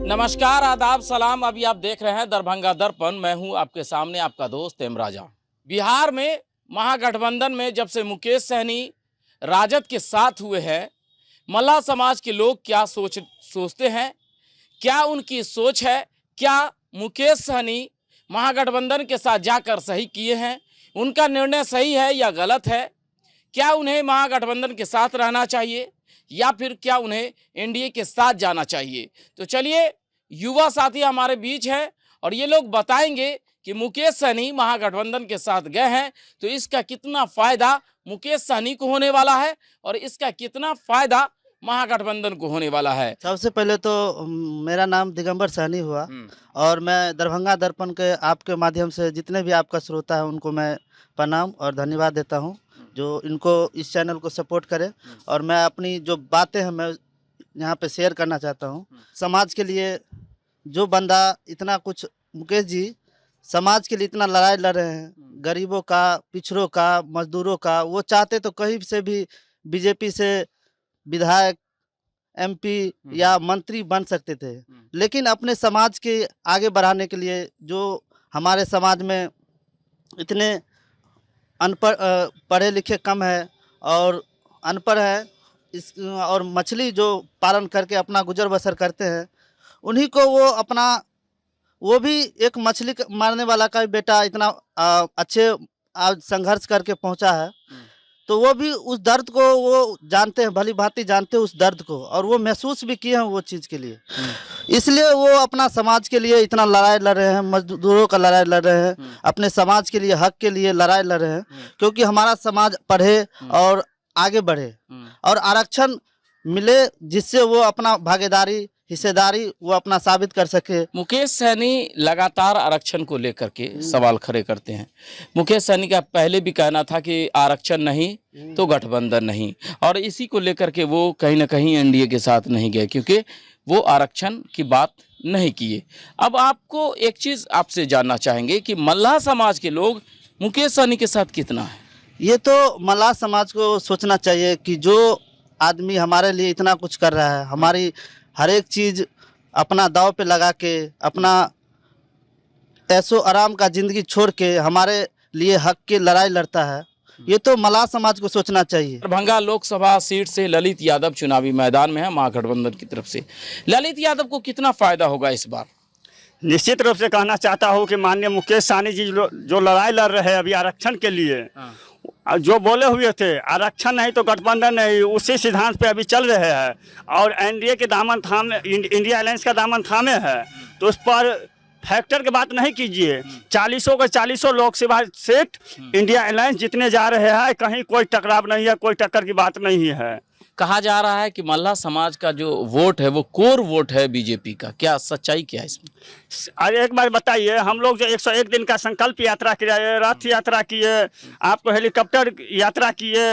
नमस्कार, आदाब, सलाम। अभी आप देख रहे हैं दरभंगा दर्पण। मैं हूं आपके सामने आपका दोस्त एमराजा। बिहार में महागठबंधन में जब से मुकेश सहनी राजद के साथ हुए हैं, मल्लाह समाज के लोग क्या सोचते हैं, क्या उनकी सोच है, क्या मुकेश सहनी महागठबंधन के साथ जाकर सही किए हैं, उनका निर्णय सही है या गलत है, क्या उन्हें महागठबंधन के साथ रहना चाहिए या फिर क्या उन्हें एनडीए के साथ जाना चाहिए। तो चलिए, युवा साथी हमारे बीच हैं और ये लोग बताएंगे कि मुकेश सहनी महागठबंधन के साथ गए हैं तो इसका कितना फायदा मुकेश सहनी को होने वाला है और इसका कितना फायदा महागठबंधन को होने वाला है। सबसे पहले तो मेरा नाम दिगंबर सहनी हुआ और मैं दरभंगा दर्पण के आपके माध्यम से जितने भी आपका श्रोता है उनको मैं प्रणाम और धन्यवाद देता हूं, जो इनको इस चैनल को सपोर्ट करे। और मैं अपनी जो बातें हैं मैं यहाँ पे शेयर करना चाहता हूँ। समाज के लिए जो बंदा इतना कुछ, मुकेश जी समाज के लिए इतना लड़ाई लड़ रहे हैं, गरीबों का, पिछड़ों का, मजदूरों का, वो चाहते तो कहीं से भी बीजेपी से विधायक, एमपी या मंत्री बन सकते थे, लेकिन अपने समाज के आगे बढ़ाने के लिए, जो हमारे समाज में इतने अनपढ़, पढ़े लिखे कम है और अनपढ़ है, इस और मछली जो पालन करके अपना गुजर बसर करते हैं, उन्हीं को वो भी एक मछली मारने वाला का बेटा इतना अच्छे आज संघर्ष करके पहुंचा है, तो वो भी उस दर्द को वो जानते हैं, भली भांति जानते हैं उस दर्द को, और वो महसूस भी किए हैं वो चीज़ के लिए। इसलिए वो अपना समाज के लिए इतना लड़ाई लड़ रहे हैं, मजदूरों का लड़ाई लड़ रहे हैं, अपने समाज के लिए, हक के लिए लड़ाई लड़ रहे हैं, क्योंकि हमारा समाज पढ़े और आगे बढ़े और आरक्षण मिले, जिससे वो अपना भागीदारी, हिस्सेदारी वो अपना साबित कर सके। मुकेश सहनी लगातार आरक्षण को लेकर के सवाल खड़े करते हैं। मुकेश सहनी का पहले भी कहना था कि आरक्षण नहीं तो गठबंधन नहीं, और इसी को लेकर के वो कहीं ना कहीं एनडीए के साथ नहीं गए क्योंकि वो आरक्षण की बात नहीं किए। अब आपको एक चीज़ आपसे जानना चाहेंगे कि मल्लाह समाज के लोग मुकेश सहनी के साथ कितना है। ये तो मल्लाह समाज को सोचना चाहिए कि जो आदमी हमारे लिए इतना कुछ कर रहा है, हमारी हर एक चीज़ अपना दांव पे लगा के, अपना ऐसो आराम का ज़िंदगी छोड़ के हमारे लिए हक की लड़ाई लड़ता है, ये तो मल्लाह समाज को सोचना चाहिए। दरभंगा लोकसभा सीट से ललित यादव चुनावी मैदान में है महागठबंधन की तरफ से। ललित यादव को कितना फायदा होगा इस बार? निश्चित रूप से कहना चाहता हूँ कि माननीय मुकेश सहनी जी जो लड़ाई लड़ रहे हैं अभी आरक्षण के लिए, जो बोले हुए थे आरक्षण नहीं तो गठबंधन नहीं, उसी सिद्धांत पे अभी चल रहे हैं और एनडीए के दामन थामे, इंडिया अलायंस का दामन थामे है, तो उस पर फैक्टर की बात नहीं कीजिए। 40 लोकसभा सीट इंडिया अलायंस जितने जा रहे हैं, कहीं कोई टकराव नहीं है, कोई टक्कर की बात नहीं है। कहा जा रहा है कि मल्लाह समाज का जो वोट है वो कोर वोट है बीजेपी का, क्या सच्चाई क्या है इसमें? अरे एक बार बताइए, हम लोग जो 101 दिन का संकल्प यात्रा किया, रथ यात्रा किए, आपको हेलीकॉप्टर यात्रा किए,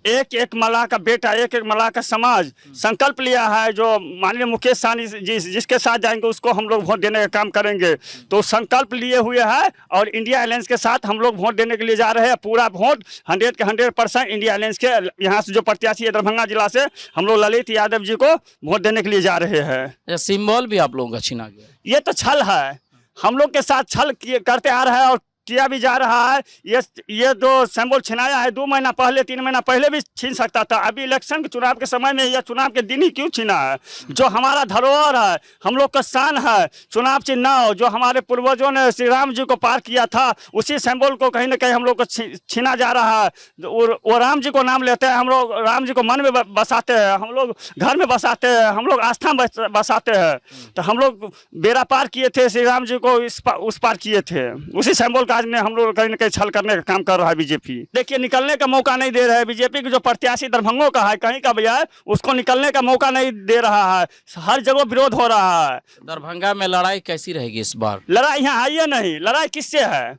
एक एक मल्लाह का बेटा, एक एक मल्लाह का समाज संकल्प लिया है, जो माननीय मुकेश सहनी जी जिसके साथ जाएंगे उसको हम लोग वोट देने का काम करेंगे, तो संकल्प लिए हुए हैं और इंडिया अलायंस के साथ हम लोग वोट देने के लिए जा रहे हैं। पूरा वोट 100 के 100% इंडिया अलायंस के यहाँ से जो प्रत्याशी है दरभंगा जिला से, हम लोग ललित यादव जी को वोट देने के लिए जा रहे हैं। सिंबल भी आप लोगों का छीना गया, ये तो छल है, हम लोग के साथ छल करते आ रहा है और किया भी जा रहा है। ये जो सिंबल छिनाया है 2 महीना पहले, 3 महीना पहले भी छीन सकता था, अभी इलेक्शन के चुनाव के समय में या चुनाव के दिन ही क्यों छीना है? जो हमारा धरोहर है, हम लोग का शान है, चुनाव चिन्ह जो हमारे पूर्वजों ने श्री राम जी को पार किया था, उसी सिंबल को कहीं ना कहीं हम लोग को छीना जा रहा है। वो राम जी को नाम लेते हैं, हम लोग राम जी को मन में बसाते हैं, हम लोग घर में बसाते हैं, हम लोग आस्था में बसाते हैं, तो हम लोग बेड़ा पार किए थे, श्री राम जी को उस पार किए थे, उसी सिंबल आज में हम लोग कहीं ना कहीं छल करने का काम कर रहा है बीजेपी। देखिए, निकलने का मौका नहीं दे रहा है बीजेपी के जो प्रत्याशी दरभंगों का है, कहीं का बजाय उसको निकलने का मौका नहीं दे रहा है, हर जगह विरोध हो रहा है। दरभंगा में लड़ाई कैसी रहेगी इस बार? लड़ाई यहाँ है ही नहीं, लड़ाई किससे है?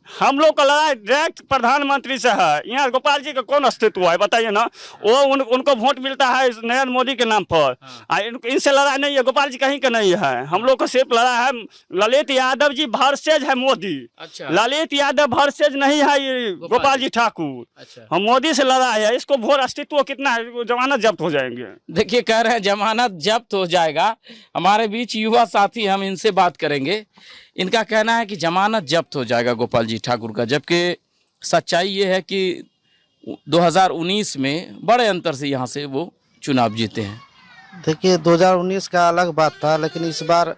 हम लोग का लड़ाई डायरेक्ट प्रधानमंत्री से है। यहाँ गोपाल जी का कौन अस्तित्व है बताइए ना। वो उनको वोट मिलता है नरेंद्र मोदी के नाम पर। इनसे लड़ाई नहीं है, गोपाल जी कहीं का नहीं है। हम लोग को सिर्फ लड़ाई है ललित यादव जी वर्सेज है मोदी। अच्छा। ललित यादव वर्सेज नहीं है ये गोपाल जी ठाकुर। अच्छा। हम मोदी से लड़ाई है। इसको वोट अस्तित्व कितना है, जमानत जब्त हो जाएंगे। देखिए कह रहे हैं जमानत जब्त हो जाएगा। हमारे बीच युवा साथी, हम इनसे बात करेंगे। इनका कहना है कि जमानत जब्त हो जाएगा गोपाल जी ठाकुर का, जबकि सच्चाई ये है कि 2019 में बड़े अंतर से यहाँ से वो चुनाव जीते हैं। देखिए 2019 का अलग बात था, लेकिन इस बार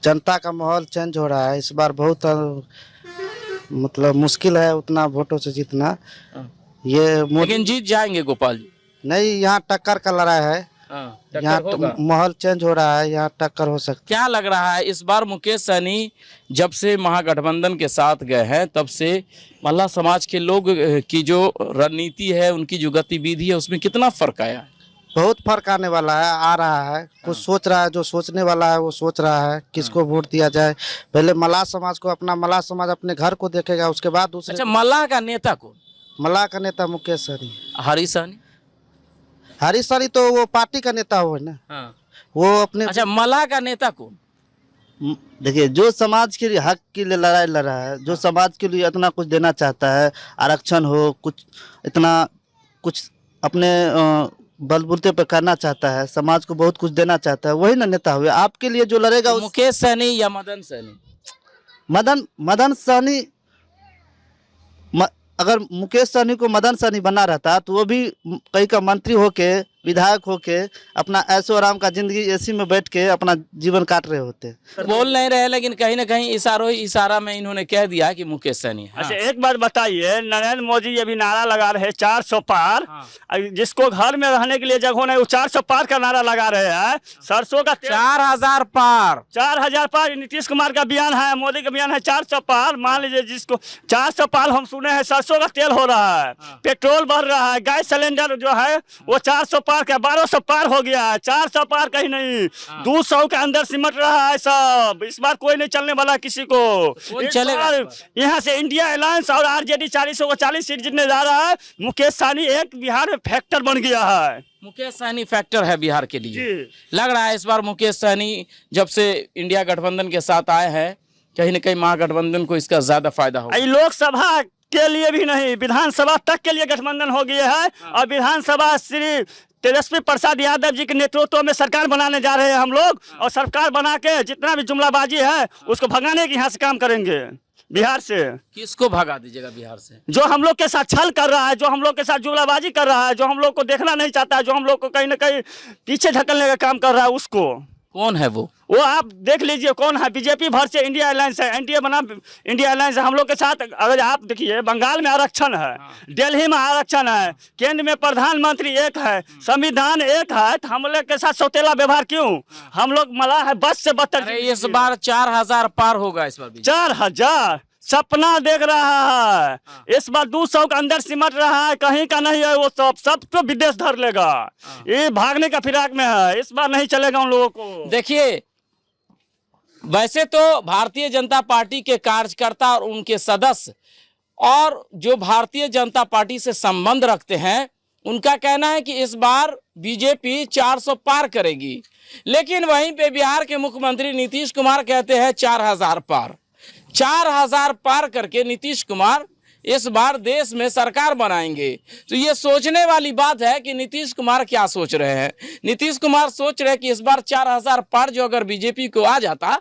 जनता का माहौल चेंज हो रहा है। इस बार बहुत मतलब मुश्किल है उतना वोटों से जीतना। ये लेकिन जीत जाएंगे गोपाल जी। नहीं, यहाँ टक्कर का लड़ाई है। यहाँ माहौल चेंज हो रहा है, यहाँ टक्कर हो सकती है। क्या लग रहा है इस बार मुकेश सहनी जब से महागठबंधन के साथ गए हैं तब से मल्लाह समाज के लोग की जो रणनीति है, उनकी जो गतिविधि है, उसमें कितना फर्क आया है? बहुत फर्क आने वाला है, आ रहा है। कुछ सोच रहा है, जो सोचने वाला है वो सोच रहा है किसको वोट दिया जाए। पहले मल्लाह समाज को, अपना मल्लाह समाज अपने घर को देखेगा, उसके बाद दूसरे। अच्छा, मल्लाह का नेता कौन? मल्लाह का नेता मुकेश सहनी। हरी सहनी? हरी सहनी तो वो पार्टी का नेता हो ना। वो अपने। अच्छा, मल्लाह का नेता कौन? देखिए, जो समाज के लिए हक के लिए लड़ाई लड़ रहा है, जो समाज के लिए इतना कुछ देना चाहता है, आरक्षण हो, कुछ इतना कुछ अपने बलबूते पे करना चाहता है, समाज को बहुत कुछ देना चाहता है, वही ना नेता हुए। आपके लिए जो लड़ेगा तो मुकेश सहनी या मदन सहनी? मदन सहनी। अगर मुकेश सहनी को मदन सहनी बना रहता तो वो भी कहीं का मंत्री होके, विधायक होके, अपना ऐशो आराम का जिंदगी एसी में बैठ के अपना जीवन काट रहे होते। बोल नहीं रहे, लेकिन कहीं ना कहीं इशारा में इन्होंने कह दिया कि मुकेश सहनी। हाँ। अच्छा, एक बात बताइए, नरेंद्र मोदी अभी नारा लगा रहे 400 पार। हाँ। जिसको घर में रहने के लिए जगह नहीं, वो 400 पार का नारा लगा रहे हैं। सरसों का 4000 पार। 4000 पार नीतीश कुमार का बयान है, मोदी का बयान है 400 पार। मान लीजिए जिसको 400 पार हम सुने हैं, सरसों का तेल हो रहा है। हाँ। पेट्रोल बढ़ रहा है, गैस सिलेंडर जो है वो 400 पार का 1200 पार हो गया है। 400 पार कहीं नहीं, 200 के अंदर सिमट रहा है सब। इस बार कोई नहीं चलने वाला किसी को। यहाँ से इंडिया अलायंस और आरजेडी 400 को 40 सीट जीतने जा रहा है। मुकेश सहनी एक बिहार में फैक्टर बन गया है। मुकेश सहनी फैक्टर है बिहार के लिए। लग रहा है इस बार मुकेश सहनी जब से इंडिया गठबंधन के साथ आए हैं, कहीं न कहीं महागठबंधन को इसका ज्यादा फायदा होगा। लोकसभा के लिए भी नहीं, विधानसभा तक के लिए गठबंधन हो गया है। और विधानसभा श्री तेजस्वी प्रसाद यादव जी के नेतृत्व में सरकार बनाने जा रहे हैं हम लोग। और सरकार बना के जितना भी जुमलाबाजी है उसको भगाने के यहाँ से काम करेंगे बिहार से। किसको भगा दीजिएगा बिहार से? जो हम लोग के साथ छल कर रहा है, जो हम लोग के साथ जुमलाबाजी कर रहा है, जो हम लोग को देखना नहीं चाहता है, जो हम लोग को कहीं ना कहीं पीछे ढकलने का काम कर रहा है, उसको। कौन है वो आप देख लीजिए कौन है। बीजेपी भर से इंडिया अलायंस है, एनडीए बना इंडिया अलायंस है हम लोग के साथ। अगर आप देखिए, बंगाल में आरक्षण है, दिल्ली में आरक्षण है, केंद्र में प्रधानमंत्री एक है, संविधान एक है, तो हम लोग के साथ सौतेला व्यवहार क्यों? हम लोग मल्लाह है बस से बदतर। इस बार 4000 पार होगा। इस बार 4000 सपना देख रहा है। इस बार 200 के अंदर सिमट रहा है, कहीं का नहीं है। वो सबको विदेश धर लेगा। ये भागने का फिराक में है, इस बार नहीं चलेगा उन लोगों को। देखिए, वैसे तो भारतीय जनता पार्टी के कार्यकर्ता और उनके सदस्य और जो भारतीय जनता पार्टी से संबंध रखते हैं, उनका कहना है कि इस बार बीजेपी 400 पार करेगी। लेकिन वहीं पे बिहार के मुख्यमंत्री नीतीश कुमार कहते हैं 4000 पार। 4000 पार करके नीतीश कुमार इस बार देश में सरकार बनाएंगे। तो ये सोचने वाली बात है कि नीतीश कुमार क्या सोच रहे हैं। नीतीश कुमार सोच रहे हैं कि इस बार 4000 पार जो अगर बीजेपी को आ जाता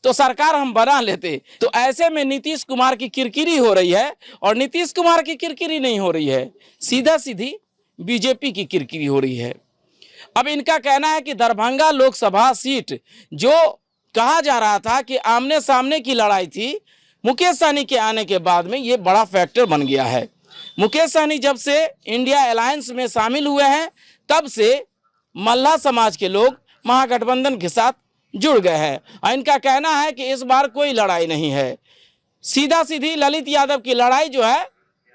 तो सरकार हम बना लेते। तो ऐसे में नीतीश कुमार की किरकिरी हो रही है, और नीतीश कुमार की किरकिरी नहीं हो रही है, सीधा सीधी बीजेपी की किरकिरी हो रही है। अब इनका कहना है कि दरभंगा लोकसभा सीट जो कहा जा रहा था कि आमने सामने की लड़ाई थी, मुकेश सहनी के आने के बाद में ये बड़ा फैक्टर बन गया है। मुकेश सहनी जब से इंडिया अलायंस में शामिल हुए हैं, तब से मल्लाह समाज के लोग महागठबंधन के साथ जुड़ गए हैं। और इनका कहना है कि इस बार कोई लड़ाई नहीं है, सीधा सीधी ललित यादव की लड़ाई जो है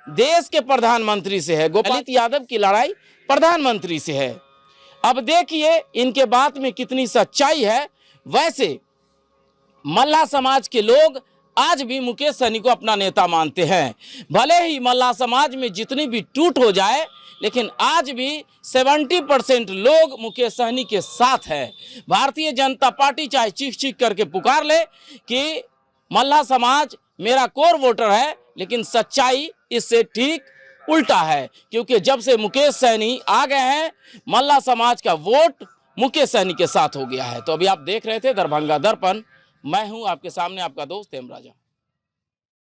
देश के प्रधानमंत्री से है। ललित यादव की लड़ाई प्रधानमंत्री से है। अब देखिए इनके बात में कितनी सच्चाई है। वैसे मल्लाह समाज के लोग आज भी मुकेश सहनी को अपना नेता मानते हैं। भले ही मल्लाह समाज में जितनी भी टूट हो जाए, लेकिन आज भी 70% लोग मुकेश सहनी के साथ है। भारतीय जनता पार्टी चाहे चीख चीख करके पुकार ले कि मल्लाह समाज मेरा कोर वोटर है, लेकिन सच्चाई इससे ठीक उल्टा है, क्योंकि जब से मुकेश सहनी आ गए हैं मल्लाह समाज का वोट मुकेश सहनी के साथ हो गया है। तो अभी आप देख रहे थे दरभंगा दर्पण, मैं हूं आपके सामने आपका दोस्त हेमराजा।